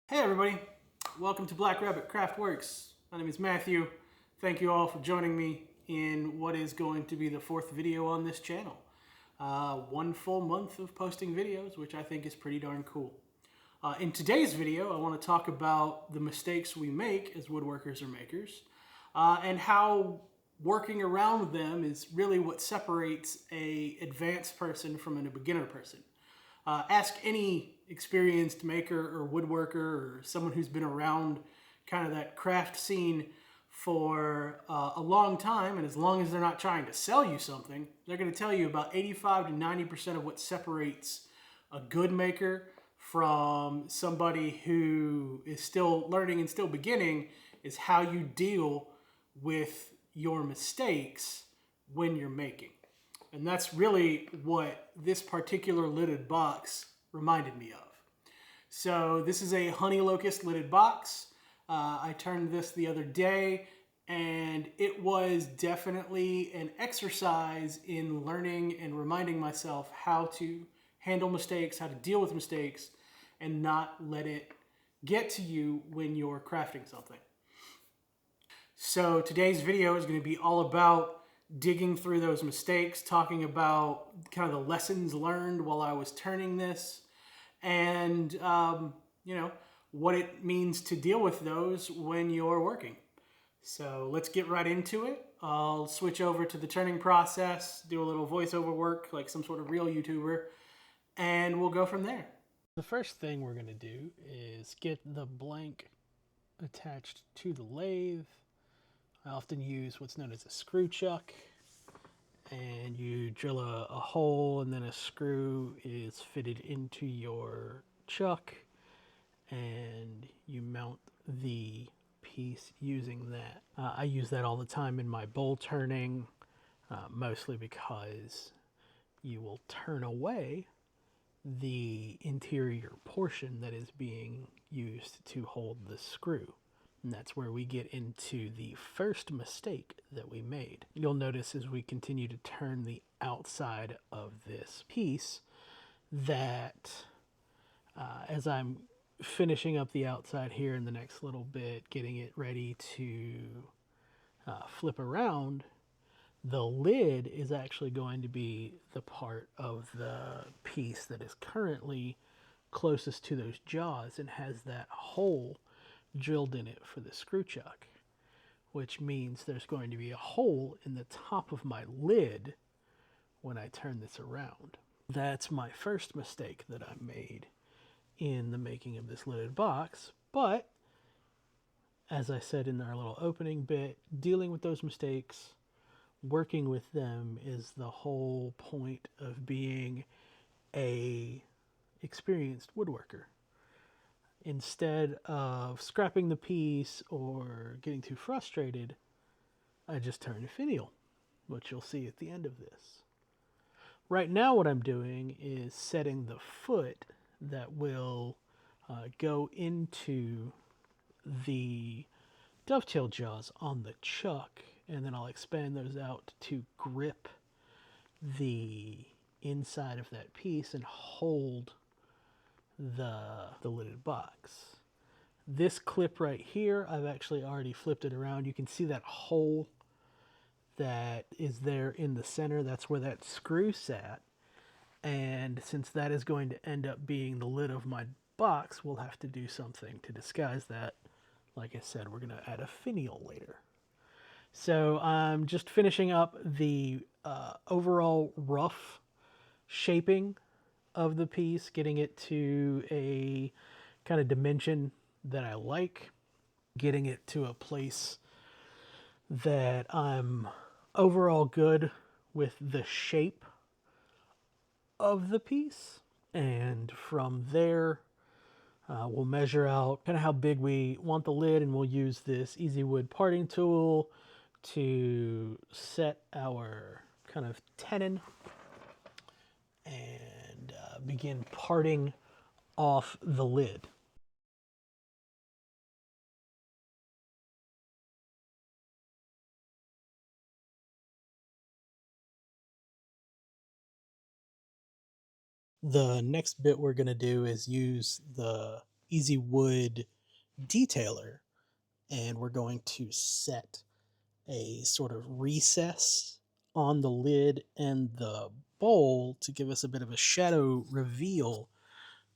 Hey everybody, welcome to Black Rabbit Craft Works. My name is Matthew. Thank you all for joining me in what is going to be the fourth video on this channel. One full month of posting videos, which I think is pretty darn cool. In today's video, I want to talk about the mistakes we make as woodworkers or makers, and how working around them is really what separates an advanced person from a beginner person. Ask any experienced maker or woodworker or someone who's been around kind of that craft scene for a long time, and as long as they're not trying to sell you something, they're going to tell you about 85 to 90% of what separates a good maker from somebody who is still learning and still beginning is how you deal with your mistakes when you're making. And that's really what this particular lidded box reminded me of. So this is a honey locust lidded box. I turned this the other day, and it was definitely an exercise in learning and reminding myself how to handle mistakes, how to deal with mistakes, and not let it get to you when you're crafting something. So today's video is going to be all about digging through those mistakes, talking about kind of the lessons learned while I was turning this, and what it means to deal with those when you're working. So let's get right into it. I'll switch over to the turning process, do a little voiceover work like some sort of real YouTuber, and we'll go from there. The first thing we're going to do is get the blank attached to the lathe. I often use what's known as a screw chuck, and you drill a hole and then a screw is fitted into your chuck, and you mount the piece using that. I use that all the time in my bowl turning, mostly because you will turn away the interior portion that is being used to hold the screw. And that's where we get into the first mistake that we made. You'll notice as we continue to turn the outside of this piece that as I'm finishing up the outside here in the next little bit, getting it ready to flip around, the lid is actually going to be the part of the piece that is currently closest to those jaws and has that hole drilled in it for the screw chuck, which means there's going to be a hole in the top of my lid when I turn this around. That's my first mistake that I made in the making of this lidded box, but as I said in our little opening bit, dealing with those mistakes, working with them is the whole point of being a experienced woodworker. Instead of scrapping the piece or getting too frustrated, I just turn to finial, which you'll see at the end of this. Right now what I'm doing is setting the foot that will go into the dovetail jaws on the chuck, and then I'll expand those out to grip the inside of that piece and hold the lidded box. This clip right here, I've actually already flipped it around. You can see that hole that is there in the center. That's where that screw sat. And since that is going to end up being the lid of my box, we'll have to do something to disguise that. Like I said, we're going to add a finial later. So I'm just finishing up the overall rough shaping of the piece, getting it to a kind of dimension that I like, getting it to a place that I'm overall good with the shape of the piece. And from there, we'll measure out kind of how big we want the lid, and we'll use this Easy Wood parting tool to set our kind of tenon and begin parting off the lid. The next bit we're going to do is use the Easy Wood detailer, and we're going to set a sort of recess on the lid and the bowl to give us a bit of a shadow reveal,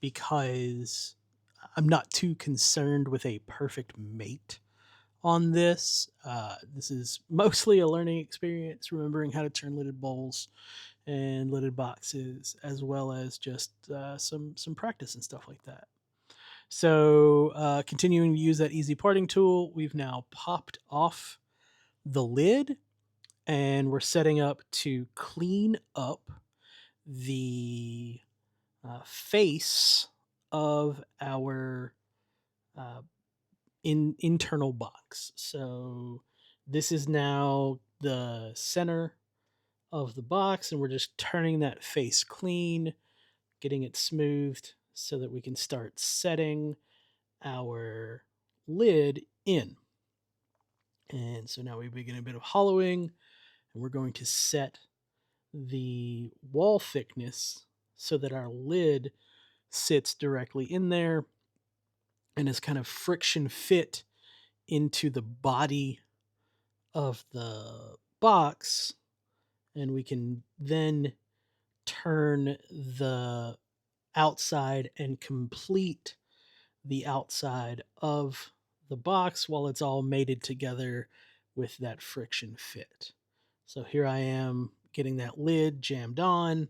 because I'm not too concerned with a perfect mate on this. This is mostly a learning experience, remembering how to turn lidded bowls and lidded boxes, as well as just some practice and stuff like that. So, continuing to use that easy parting tool, we've now popped off the lid, and we're setting up to clean up the face of our uh, internal box. So this is now the center of the box, and we're just turning that face clean, getting it smoothed so that we can start setting our lid in. And so now we begin a bit of hollowing, and we're going to set the wall thickness so that our lid sits directly in there and is kind of friction fit into the body of the box. And we can then turn the outside and complete the outside of the box while it's all mated together with that friction fit. So here I am getting that lid jammed on,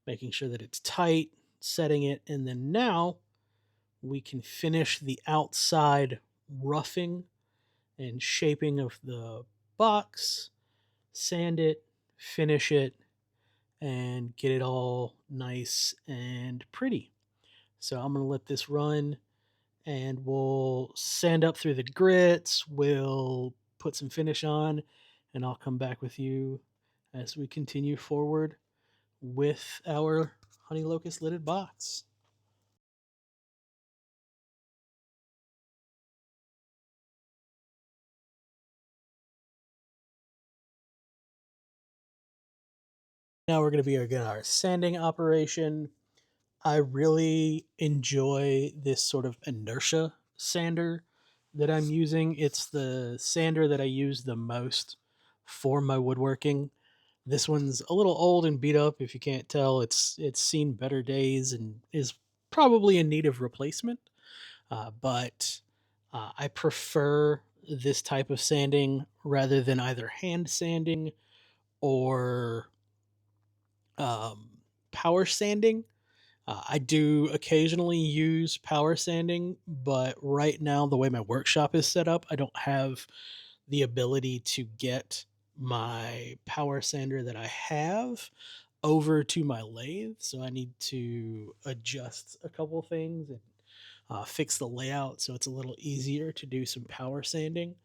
making sure that it's tight, setting it, and then now we can finish the outside roughing and shaping of the box, sand it, finish it, and get it all nice and pretty. So I'm going to let this run, and we'll sand up through the grits, we'll put some finish on, and I'll come back with you as we continue forward with our honey locust lidded box. Now we're going to be again our sanding operation. I really enjoy this sort of inertia sander that I'm using. It's the sander that I use the most for my woodworking. This one's a little old and beat up. If you can't tell, it's seen better days and is probably in need of replacement. But I prefer this type of sanding rather than either hand sanding or um, power sanding. I do occasionally use power sanding, but right now, the way my workshop is set up, I don't have the ability to get my power sander that I have over to my lathe. So I need to adjust a couple things and fix the layout so it's a little easier to do some power sanding.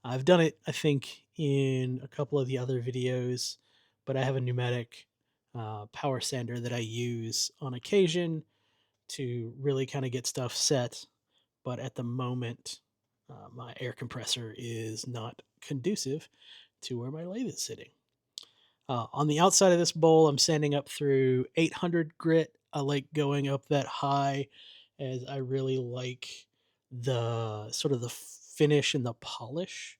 I've done it, I think, in a couple of the other videos, but I have a pneumatic power sander that I use on occasion to really kind of get stuff set. But at the moment, my air compressor is not conducive to where my lathe is sitting. On the outside of this bowl, I'm sanding up through 800 grit. I like going up that high, as I really like the sort of the finish and the polish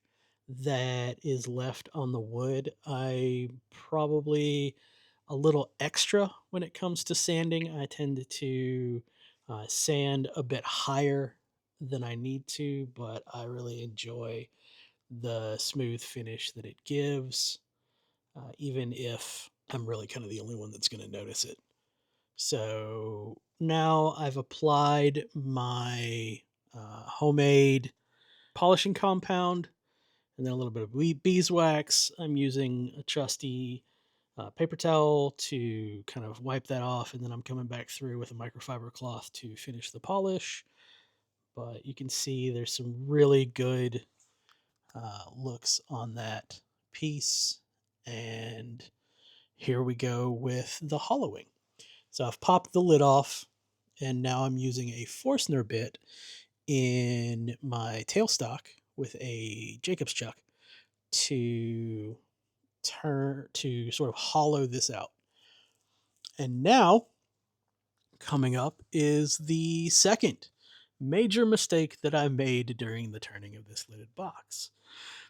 that is left on the wood. I probably a little extra when it comes to sanding. I tend to sand a bit higher than I need to, but I really enjoy the smooth finish that it gives, even if I'm really kind of the only one that's going to notice it. So now I've applied my homemade polishing compound and then a little bit of beeswax. I'm using a trusty paper towel to kind of wipe that off, and then I'm coming back through with a microfiber cloth to finish the polish. But you can see there's some really good looks on that piece. And here we go with the hollowing. So I've popped the lid off, and now I'm using a Forstner bit in my tailstock with a Jacob's chuck to sort of hollow this out. And now coming up is the second major mistake that I made during the turning of this lidded box.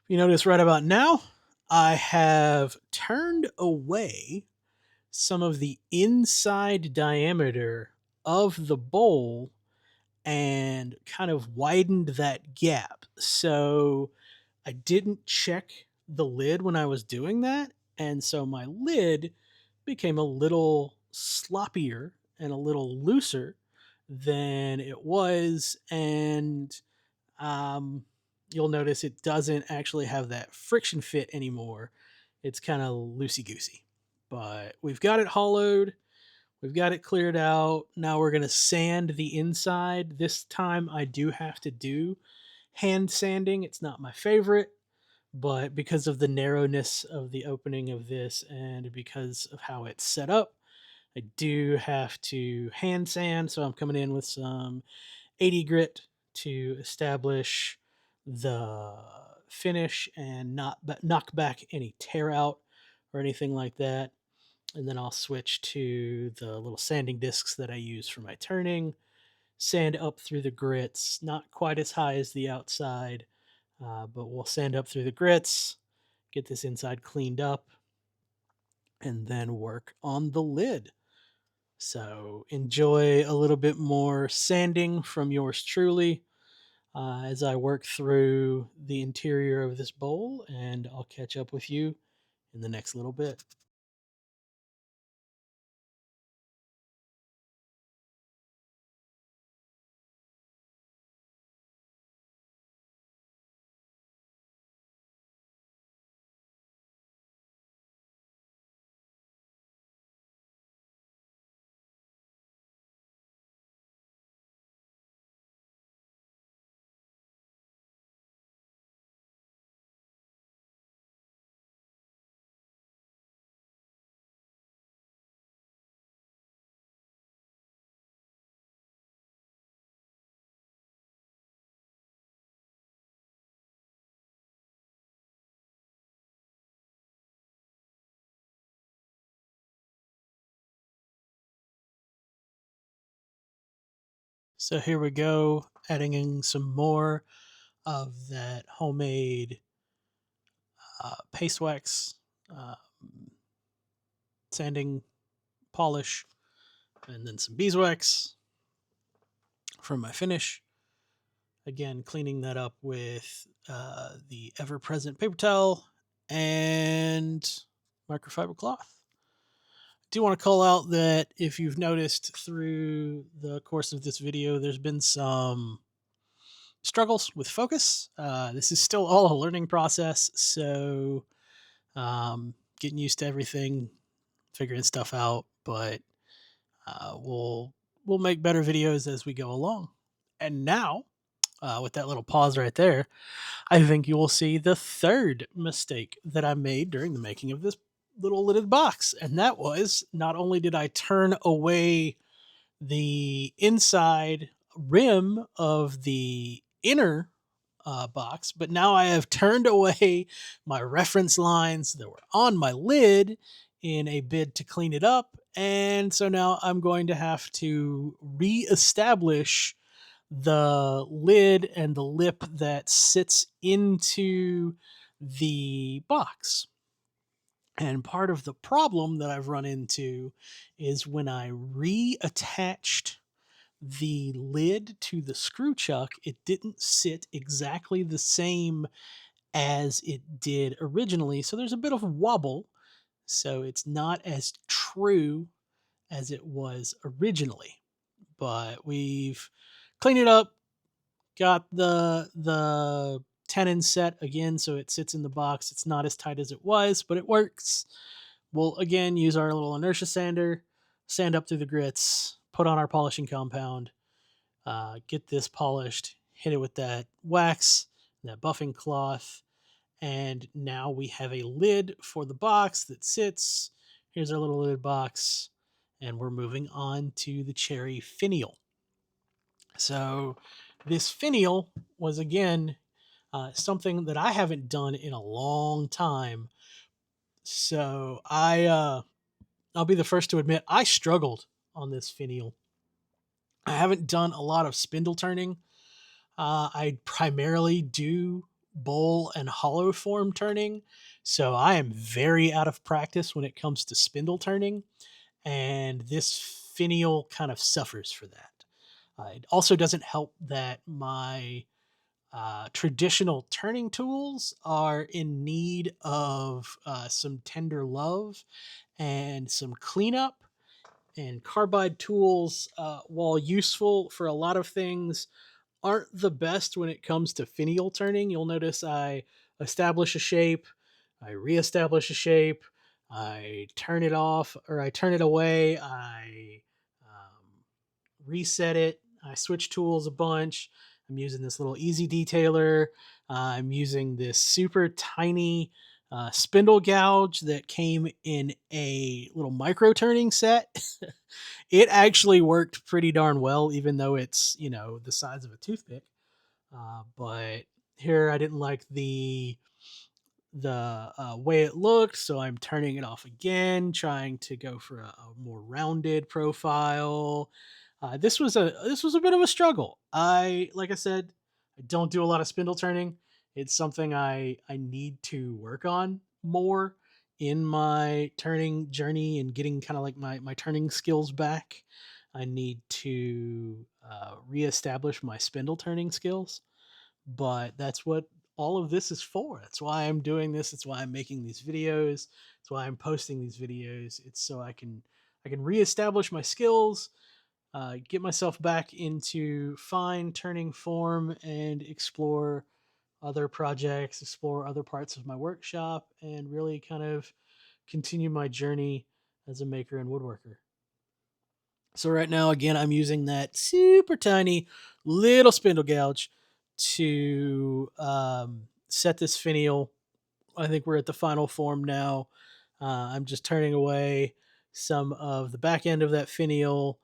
If you notice right about now, I have turned away some of the inside diameter of the bowl and kind of widened that gap. So I didn't check the lid when I was doing that. And so my lid became a little sloppier and a little looser than it was. And um, you'll notice it doesn't actually have that friction fit anymore. It's kind of loosey goosey. But we've got it hollowed. We've got it cleared out. Now we're going to sand the inside. This time I do have to do hand sanding. It's not my favorite, but because of the narrowness of the opening of this and because of how it's set up, I do have to hand sand. So I'm coming in with some 80 grit to establish the finish and not knock back any tear out or anything like that. And then I'll switch to the little sanding discs that I use for my turning, sand up through the grits, not quite as high as the outside, but we'll sand up through the grits, get this inside cleaned up, and then work on the lid. So enjoy a little bit more sanding from yours truly as I work through the interior of this bowl, and I'll catch up with you in the next little bit. So here we go, adding in some more of that homemade paste wax, uh, sanding polish, and then some beeswax for my finish. Again, cleaning that up with the ever present paper towel and microfiber cloth. I do want to call out that if you've noticed through the course of this video, there's been some struggles with focus. This is still all a learning process, so getting used to everything, figuring stuff out, but we'll make better videos as we go along. And now, with that little pause right there, I think you will see the third mistake that I made during the making of this little lidded box, and that was not only did I turn away the inside rim of the inner box, but now I have turned away my reference lines that were on my lid in a bid to clean it up. And so now I'm going to have to re-establish the lid and the lip that sits into the box. And part of the problem that I've run into is when I reattached the lid to the screw chuck, it didn't sit exactly the same as it did originally. So there's a bit of wobble. So it's not as true as it was originally. But we've cleaned it up, got the tenon set again so it sits in the box. It's not as tight as it was, but it works. We'll again use our little inertia sander, sand up through the grits, put on our polishing compound, get this polished, hit it with that wax, that buffing cloth, and now we have a lid for the box that sits. Here's our little lid box, and we're moving on to the cherry finial. So this finial was again something that I haven't done in a long time. So I'll be the first to admit I struggled on this finial. I haven't done a lot of spindle turning. I primarily do bowl and hollow form turning, so I am very out of practice when it comes to spindle turning, and this finial kind of suffers for that. It also doesn't help that my traditional turning tools are in need of some tender love and some cleanup. And carbide tools, while useful for a lot of things, aren't the best when it comes to finial turning. You'll notice I establish a shape, I reestablish a shape, I turn it off or I turn it away, I reset it, I switch tools a bunch. I'm using this little easy detailer. I'm using this super tiny spindle gouge that came in a little micro turning set. It actually worked pretty darn well, even though it's, the size of a toothpick. But here I didn't like the way it looked, so I'm turning it off again, trying to go for a more rounded profile. This was a bit of a struggle. Like I said, I don't do a lot of spindle turning. It's something I need to work on more in my turning journey and getting kind of like my turning skills back. I need to reestablish my spindle turning skills, but that's what all of this is for. That's why I'm doing this. It's why I'm making these videos. It's why I'm posting these videos. It's so I can reestablish my skills, get myself back into fine turning form, and explore other projects, explore other parts of my workshop, and really kind of continue my journey as a maker and woodworker. So right now, again, I'm using that super tiny little spindle gouge to set this finial. I think we're at the final form now. I'm just turning away some of the back end of that finial,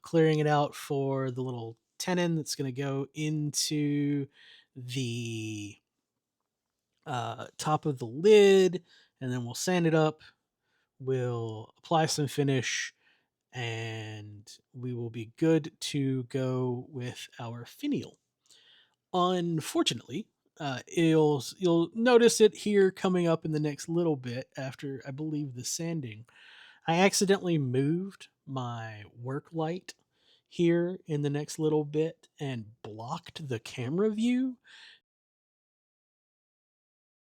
clearing it out for the little tenon that's going to go into the top of the lid, and then we'll sand it up. We'll apply some finish, and we will be good to go with our finial. Unfortunately, you'll notice it here coming up in the next little bit after I believe the sanding. I accidentally moved my work light here in the next little bit and blocked the camera view.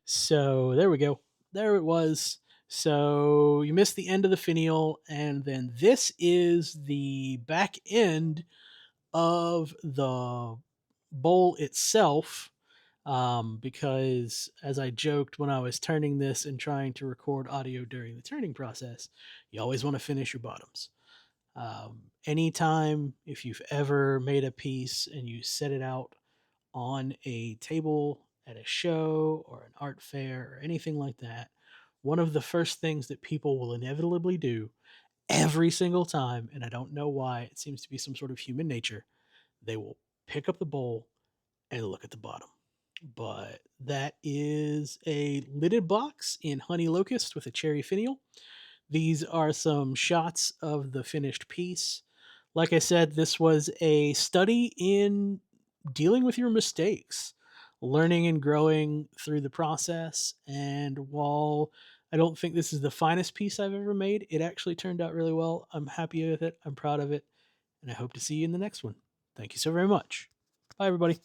So there we go. There it was. So you missed the end of the finial, and then this is the back end of the bowl itself. Because as I joked when I was turning this and trying to record audio during the turning process, you always want to finish your bottoms. Anytime, if you've ever made a piece and you set it out on a table at a show or an art fair or anything like that, one of the first things that people will inevitably do every single time, and I don't know why, it seems to be some sort of human nature, they will pick up the bowl and look at the bottom. But that is a lidded box in honey locust with a cherry finial. These are some shots of the finished piece. Like I said, this was a study in dealing with your mistakes, learning and growing through the process. And while I don't think this is the finest piece I've ever made, it actually turned out really well. I'm happy with it. I'm proud of it. And I hope to see you in the next one. Thank you so very much. Bye, everybody.